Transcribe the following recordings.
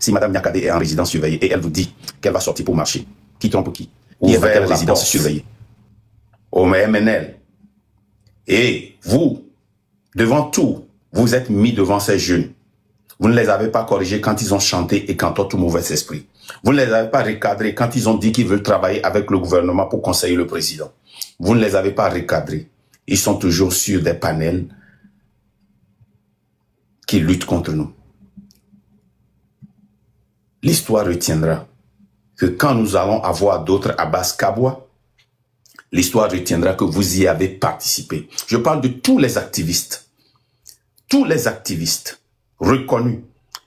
Si Mme Niakade est en résidence surveillée et elle vous dit qu'elle va sortir pour marcher, qui trompe qui? Qui est dans quelle résidence surveillée? Au MNL. Et vous, devant tout, vous êtes mis devant ces jeunes. Vous ne les avez pas corrigés quand ils ont chanté et quand tout mauvais esprit. Vous ne les avez pas recadrés quand ils ont dit qu'ils veulent travailler avec le gouvernement pour conseiller le président. Vous ne les avez pas recadrés. Ils sont toujours sur des panels qui luttent contre nous. L'histoire retiendra que quand nous allons avoir d'autres Abbas Kabwa, l'histoire retiendra que vous y avez participé. Je parle de tous les activistes reconnus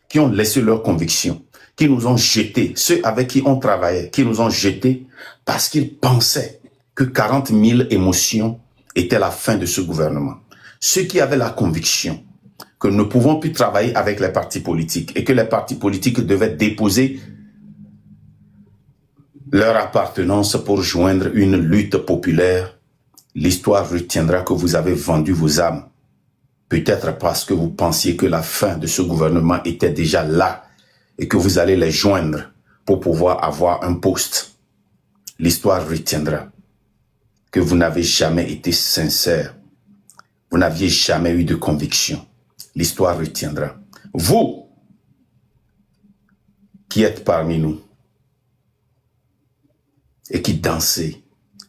qui ont laissé leurs convictions, qui nous ont jetés, ceux avec qui on travaillait, qui nous ont jetés parce qu'ils pensaient que 40 000 émotions étaient la fin de ce gouvernement. Ceux qui avaient la conviction que nous ne pouvons plus travailler avec les partis politiques et que les partis politiques devaient déposer leur appartenance pour joindre une lutte populaire, l'histoire retiendra que vous avez vendu vos âmes. Peut-être parce que vous pensiez que la fin de ce gouvernement était déjà là et que vous allez les joindre pour pouvoir avoir un poste. L'histoire retiendra que vous n'avez jamais été sincère. Vous n'aviez jamais eu de conviction. L'histoire retiendra. Vous, qui êtes parmi nous et qui dansez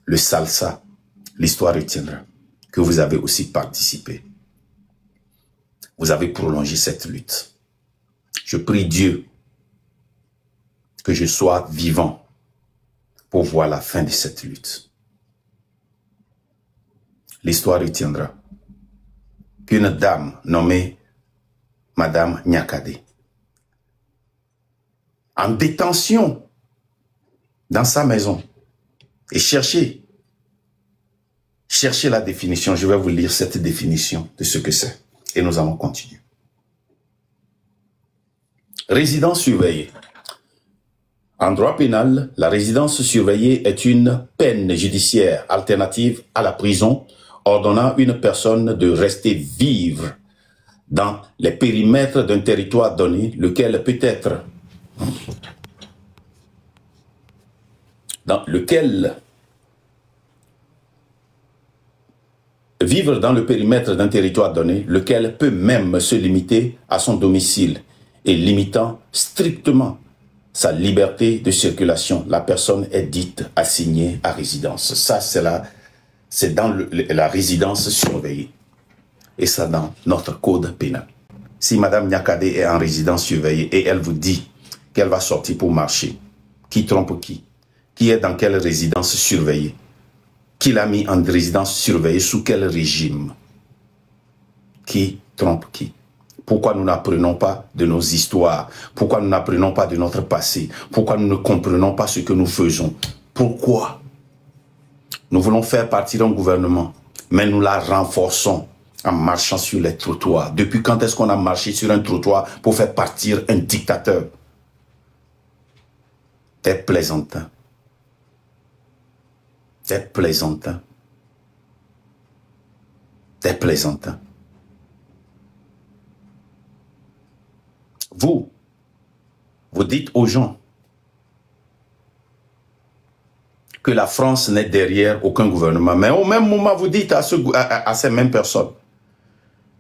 le salsa, l'histoire retiendra que vous avez aussi participé. Vous avez prolongé cette lutte. Je prie Dieu que je sois vivant pour voir la fin de cette lutte. L'histoire retiendra qu'une dame nommée Madame Niakade, en détention dans sa maison, et cherchez la définition. Je vais vous lire cette définition de ce que c'est. Et nous allons continuer. Résidence surveillée. En droit pénal, la résidence surveillée est une peine judiciaire alternative à la prison, ordonnant une personne de rester vivre dans les périmètres d'un territoire donné, lequel peut être vivre dans le périmètre d'un territoire donné, lequel peut même se limiter à son domicile et limitant strictement sa liberté de circulation. La personne est dite assignée à résidence. Ça, c'est dans la résidence surveillée. Et ça dans notre code pénal. Si Mme Niakade est en résidence surveillée et elle vous dit qu'elle va sortir pour marcher, qui trompe qui? Qui est dans quelle résidence surveillée? Qui l'a mis en résidence surveillée? Sous quel régime? Qui trompe qui? Pourquoi nous n'apprenons pas de nos histoires? Pourquoi nous n'apprenons pas de notre passé? Pourquoi nous ne comprenons pas ce que nous faisons? Pourquoi? Nous voulons faire partir un gouvernement, mais nous la renforçons en marchant sur les trottoirs. Depuis quand est-ce qu'on a marché sur un trottoir pour faire partir un dictateur? T'es plaisantin. T'es plaisantin. T'es plaisantin. Vous dites aux gens que la France n'est derrière aucun gouvernement. Mais au même moment, vous dites à ces mêmes personnes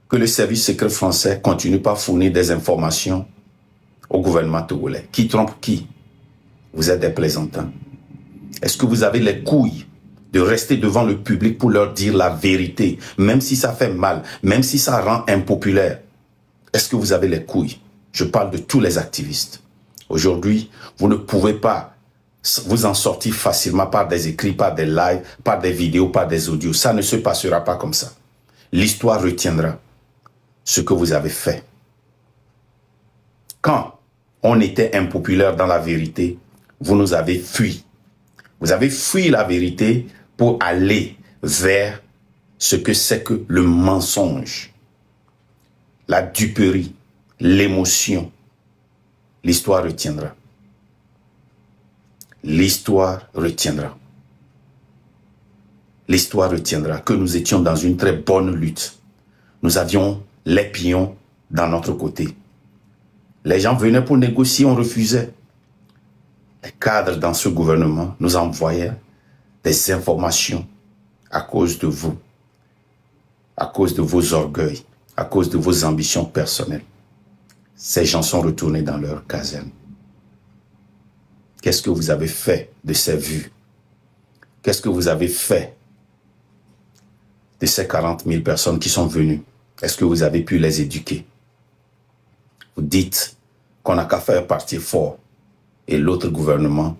que le service secret français continue par fournir des informations au gouvernement togolais. Qui trompe qui? Vous êtes des plaisantins. Est-ce que vous avez les couilles de rester devant le public pour leur dire la vérité, même si ça fait mal, même si ça rend impopulaire? Est-ce que vous avez les couilles? Je parle de tous les activistes. Aujourd'hui, vous ne pouvez pas vous en sortir facilement par des écrits, par des lives, par des vidéos, par des audios. Ça ne se passera pas comme ça. L'histoire retiendra ce que vous avez fait. Quand on était impopulaire dans la vérité, vous nous avez fui. Vous avez fui la vérité pour aller vers ce que c'est que le mensonge, la duperie, l'émotion. L'histoire retiendra. L'histoire retiendra. L'histoire retiendra que nous étions dans une très bonne lutte. Nous avions les pions dans notre côté. Les gens venaient pour négocier, on refusait. Les cadres dans ce gouvernement nous envoyaient des informations à cause de vous, à cause de vos orgueils, à cause de vos ambitions personnelles. Ces gens sont retournés dans leur caserne. Qu'est-ce que vous avez fait de ces vues? Qu'est-ce que vous avez fait de ces 40 000 personnes qui sont venues? Est-ce que vous avez pu les éduquer? Vous dites qu'on n'a qu'à faire partir fort et l'autre gouvernement,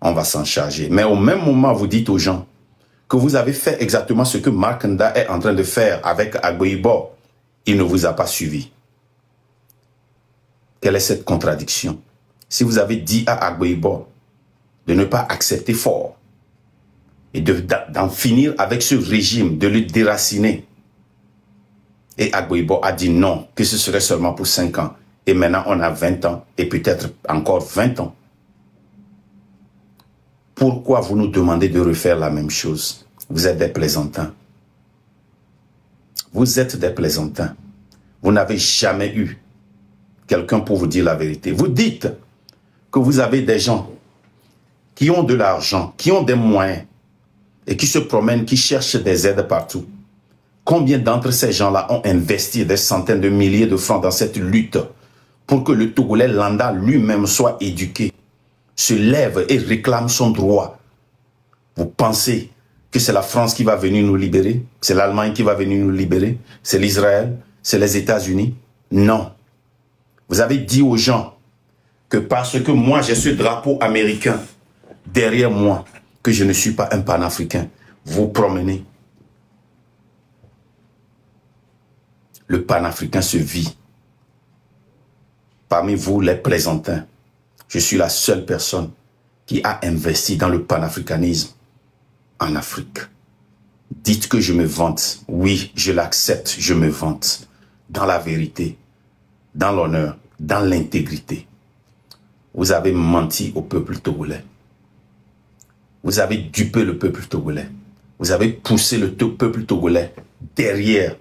on va s'en charger. Mais au même moment, vous dites aux gens que vous avez fait exactement ce que Mark Nda est en train de faire avec Agboibo. Il ne vous a pas suivi. Quelle est cette contradiction? Si vous avez dit à Agboibo de ne pas accepter fort et d'en finir avec ce régime, de le déraciner, et Agboibo a dit non, que ce serait seulement pour 5 ans. Et maintenant, on a 20 ans et peut-être encore 20 ans. Pourquoi vous nous demandez de refaire la même chose? Vous êtes des plaisantins. Vous êtes des plaisantins. Vous n'avez jamais eu quelqu'un pour vous dire la vérité. Vous dites que vous avez des gens qui ont de l'argent, qui ont des moyens et qui se promènent, qui cherchent des aides partout. Combien d'entre ces gens-là ont investi des centaines de milliers de francs dans cette lutte pour que le Togolais lambda lui-même soit éduqué, se lève et réclame son droit? Vous pensez que c'est la France qui va venir nous libérer? C'est l'Allemagne qui va venir nous libérer? C'est l'Israël? C'est les États-Unis? Non. Vous avez dit aux gens que parce que moi j'ai ce drapeau américain derrière moi, que je ne suis pas un panafricain. Vous promenez. Le panafricain se vit. Parmi vous, les plaisantins, je suis la seule personne qui a investi dans le panafricanisme en Afrique. Dites que je me vante. Oui, je l'accepte, je me vante. Dans la vérité, dans l'honneur, dans l'intégrité. Vous avez menti au peuple togolais. Vous avez dupé le peuple togolais. Vous avez poussé le peuple togolais derrière.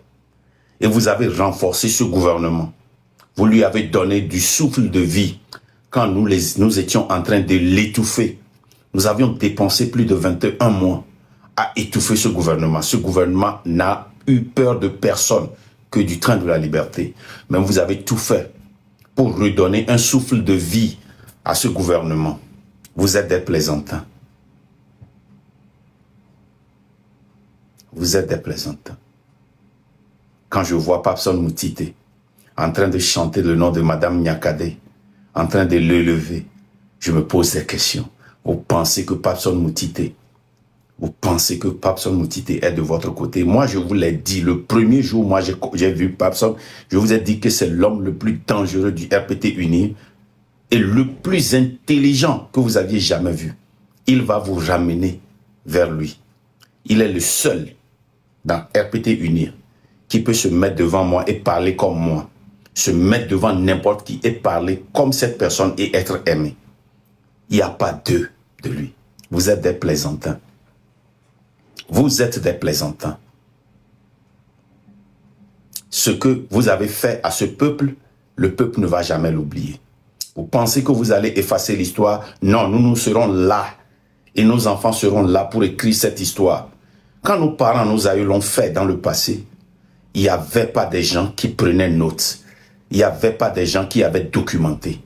Et vous avez renforcé ce gouvernement. Vous lui avez donné du souffle de vie quand nous étions en train de l'étouffer. Nous avions dépensé plus de 21 mois à étouffer ce gouvernement. Ce gouvernement n'a eu peur de personne que du train de la liberté. Mais vous avez tout fait pour redonner un souffle de vie à ce gouvernement. Vous êtes des plaisantins. Vous êtes des plaisantins. Quand je vois Papson Moutité en train de chanter le nom de Madame Nyakade, en train de l'élever, je me pose des questions. Vous pensez que Papson Moutité, est de votre côté? Moi, je vous l'ai dit, le premier jour, moi, j'ai vu Papson, je vous ai dit que c'est l'homme le plus dangereux du RPT Uni et le plus intelligent que vous aviez jamais vu. Il va vous ramener vers lui. Il est le seul dans RPT Uni qui peut se mettre devant moi et parler comme moi, se mettre devant n'importe qui et parler comme cette personne et être aimé. Il n'y a pas deux de lui. Vous êtes des plaisantins. Vous êtes des plaisantins. Ce que vous avez fait à ce peuple, le peuple ne va jamais l'oublier. Vous pensez que vous allez effacer l'histoire? Non, nous serons là. Et nos enfants seront là pour écrire cette histoire. Quand nos parents, nos aïeux l'ont fait dans le passé, il n'y avait pas des gens qui prenaient note. Il n'y avait pas des gens qui avaient documenté.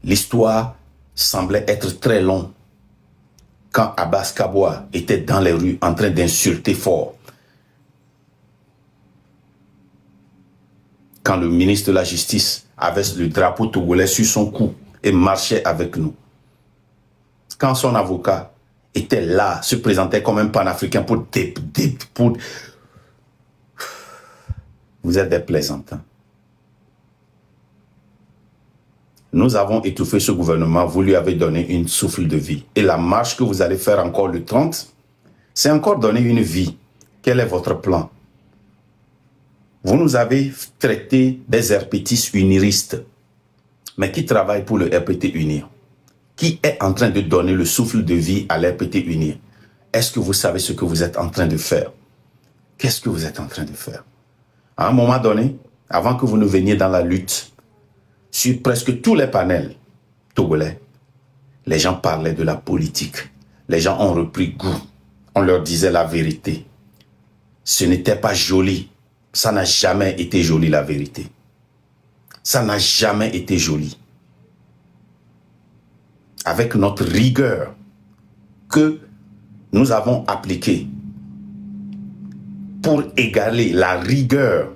L'histoire semblait être très longue. Quand Abbas Kaboa était dans les rues en train d'insulter fort. Quand le ministre de la Justice avait le drapeau togolais sur son cou et marchait avec nous. Quand son avocat était là, se présentait comme un panafricain pour... Vous êtes des plaisantins. Nous avons étouffé ce gouvernement, vous lui avez donné une souffle de vie. Et la marche que vous allez faire encore le 30, c'est encore donner une vie. Quel est votre plan? Vous nous avez traité des RPTistes uniristes, mais qui travaillent pour le RPT Unir? Qui est en train de donner le souffle de vie à l'RPT Unir? Est-ce que vous savez ce que vous êtes en train de faire? Qu'est-ce que vous êtes en train de faire? À un moment donné, avant que vous ne veniez dans la lutte, sur presque tous les panels togolais, les gens parlaient de la politique. Les gens ont repris goût. On leur disait la vérité. Ce n'était pas joli. Ça n'a jamais été joli, la vérité. Ça n'a jamais été joli. Avec notre rigueur que nous avons appliquée pour égaler la rigueur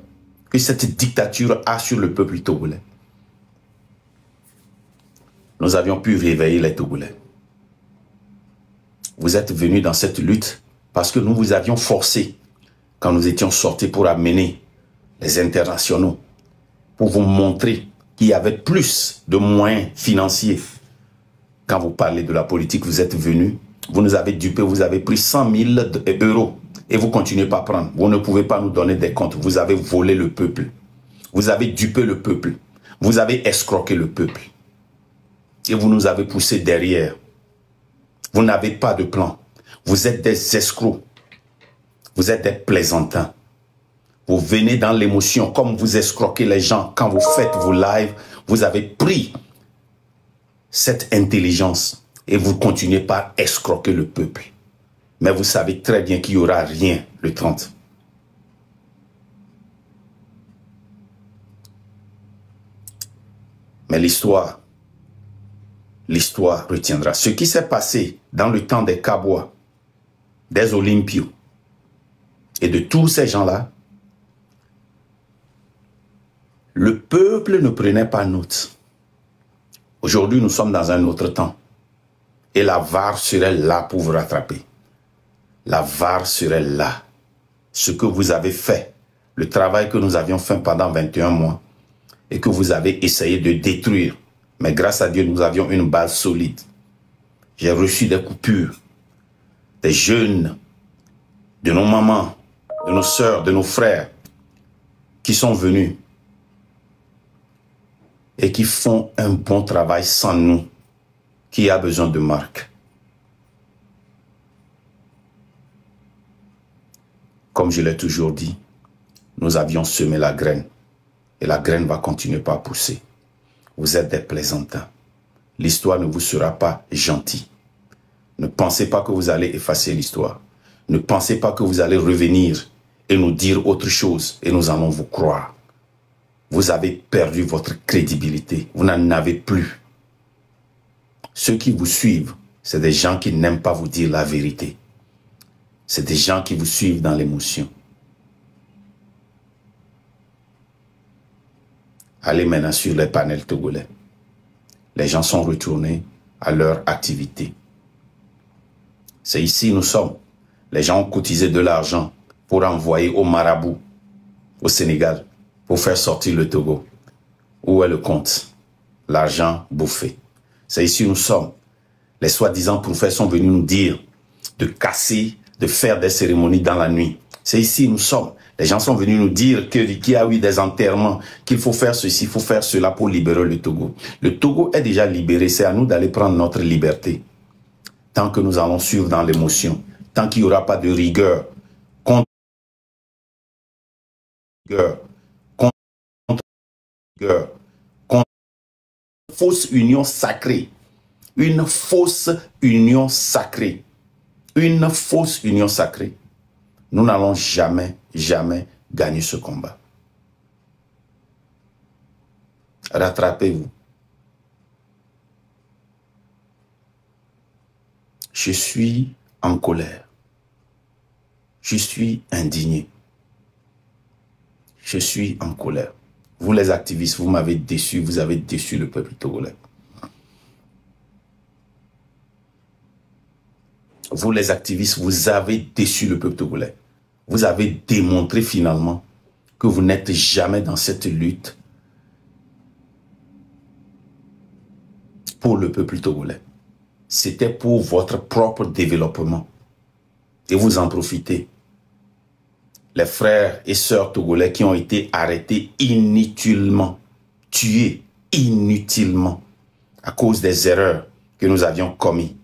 que cette dictature a sur le peuple togolais, nous avions pu réveiller les Togolais. Vous êtes venus dans cette lutte parce que nous vous avions forcé quand nous étions sortis pour amener les internationaux, pour vous montrer qu'il y avait plus de moyens financiers. Quand vous parlez de la politique, vous êtes venus, vous nous avez dupés, vous avez pris 100 000 euros et vous continuez pas à prendre. Vous ne pouvez pas nous donner des comptes. Vous avez volé le peuple. Vous avez dupé le peuple. Vous avez escroqué le peuple. Et vous nous avez poussé derrière. Vous n'avez pas de plan. Vous êtes des escrocs. Vous êtes des plaisantins. Vous venez dans l'émotion, comme vous escroquez les gens. Quand vous faites vos lives, vous avez pris cette intelligence et vous continuez par escroquer le peuple. Mais vous savez très bien qu'il n'y aura rien le 30. Mais l'histoire retiendra. Ce qui s'est passé dans le temps des Kabois, des Olympios et de tous ces gens-là, le peuple ne prenait pas note. Aujourd'hui, nous sommes dans un autre temps. Et la VAR serait là pour vous rattraper. La VAR serait là. Ce que vous avez fait, le travail que nous avions fait pendant 21 mois et que vous avez essayé de détruire. Mais grâce à Dieu, nous avions une base solide. J'ai reçu des coupures. Des jeunes, de nos mamans, de nos sœurs, de nos frères, qui sont venus et qui font un bon travail sans nous, qui a besoin de marque. Comme je l'ai toujours dit, nous avions semé la graine et la graine va continuer par pousser. Vous êtes des plaisantins. L'histoire ne vous sera pas gentille. Ne pensez pas que vous allez effacer l'histoire. Ne pensez pas que vous allez revenir et nous dire autre chose et nous allons vous croire. Vous avez perdu votre crédibilité. Vous n'en avez plus. Ceux qui vous suivent, c'est des gens qui n'aiment pas vous dire la vérité. C'est des gens qui vous suivent dans l'émotion. Allez maintenant sur les panels togolais. Les gens sont retournés à leur activité. C'est ici nous sommes. Les gens ont cotisé de l'argent pour envoyer au marabout, au Sénégal, pour faire sortir le Togo. Où est le compte? L'argent bouffé. C'est ici nous sommes. Les soi-disant prophètes sont venus nous dire de casser, de faire des cérémonies dans la nuit. C'est ici nous sommes. Les gens sont venus nous dire qu'il y a eu des enterrements, qu'il faut faire ceci, il faut faire cela pour libérer le Togo. Le Togo est déjà libéré, c'est à nous d'aller prendre notre liberté. Tant que nous allons suivre dans l'émotion, tant qu'il n'y aura pas de rigueur, contre rigueur, contre rigueur, contre une fausse union sacrée, une fausse union sacrée, une fausse union sacrée, nous n'allons jamais gagner ce combat. Rattrapez-vous. Je suis en colère. Je suis indigné. Je suis en colère. Vous les activistes, vous m'avez déçu, vous avez déçu le peuple togolais. Vous les activistes, vous avez déçu le peuple togolais. Vous avez démontré finalement que vous n'êtes jamais dans cette lutte pour le peuple togolais. C'était pour votre propre développement. Et vous en profitez. Les frères et sœurs togolais qui ont été arrêtés inutilement, tués inutilement à cause des erreurs que nous avions commises.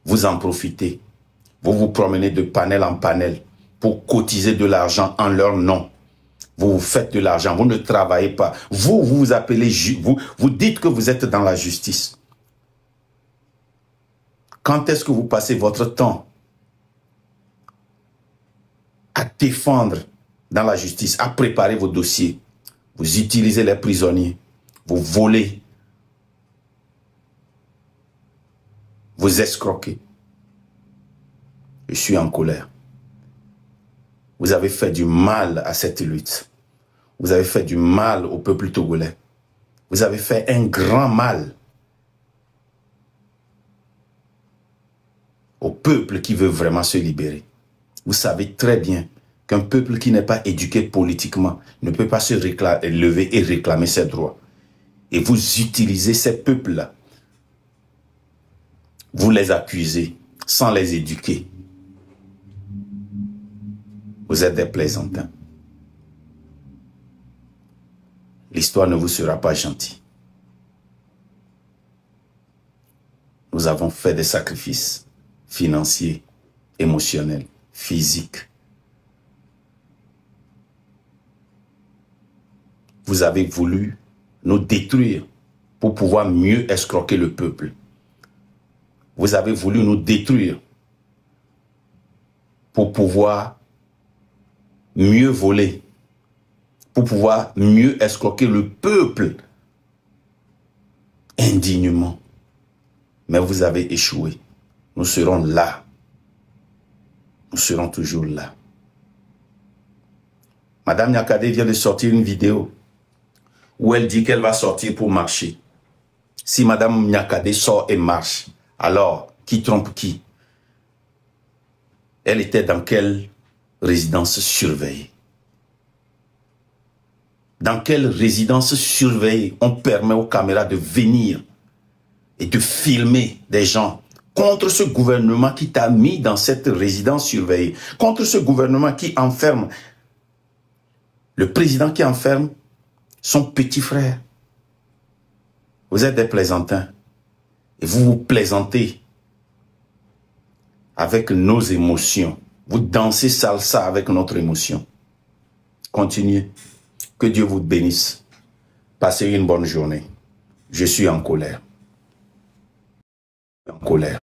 Vous en profitez. Vous vous promenez de panel en panel pour cotiser de l'argent en leur nom. Vous faites de l'argent, vous ne travaillez pas. Vous vous appelez, vous dites que vous êtes dans la justice. Quand est-ce que vous passez votre temps à défendre dans la justice, à préparer vos dossiers? Vous utilisez les prisonniers, vous volez, vous escroquez. Je suis en colère. Vous avez fait du mal à cette lutte. Vous avez fait du mal au peuple togolais. Vous avez fait un grand mal au peuple qui veut vraiment se libérer. Vous savez très bien qu'un peuple qui n'est pas éduqué politiquement ne peut pas se lever et réclamer ses droits. Et vous utilisez ces peuples-là. Vous les accusez sans les éduquer. Vous êtes des plaisantins. L'histoire ne vous sera pas gentille. Nous avons fait des sacrifices financiers, émotionnels, physiques. Vous avez voulu nous détruire pour pouvoir mieux escroquer le peuple. Vous avez voulu nous détruire pour pouvoir mieux voler, pour pouvoir mieux escroquer le peuple indignement. Mais vous avez échoué. Nous serons là. Nous serons toujours là. Madame Nyakade vient de sortir une vidéo où elle dit qu'elle va sortir pour marcher. Si Madame Nyakade sort et marche, alors qui trompe qui? Elle était dans quelle résidence surveillée? Dans quelle résidence surveillée on permet aux caméras de venir et de filmer des gens contre ce gouvernement qui t'a mis dans cette résidence surveillée, contre ce gouvernement qui enferme, le président qui enferme son petit frère? Vous êtes des plaisantins et vous vous plaisantez avec nos émotions. Vous dansez salsa avec notre émotion. Continuez. Que Dieu vous bénisse. Passez une bonne journée. Je suis en colère. En colère.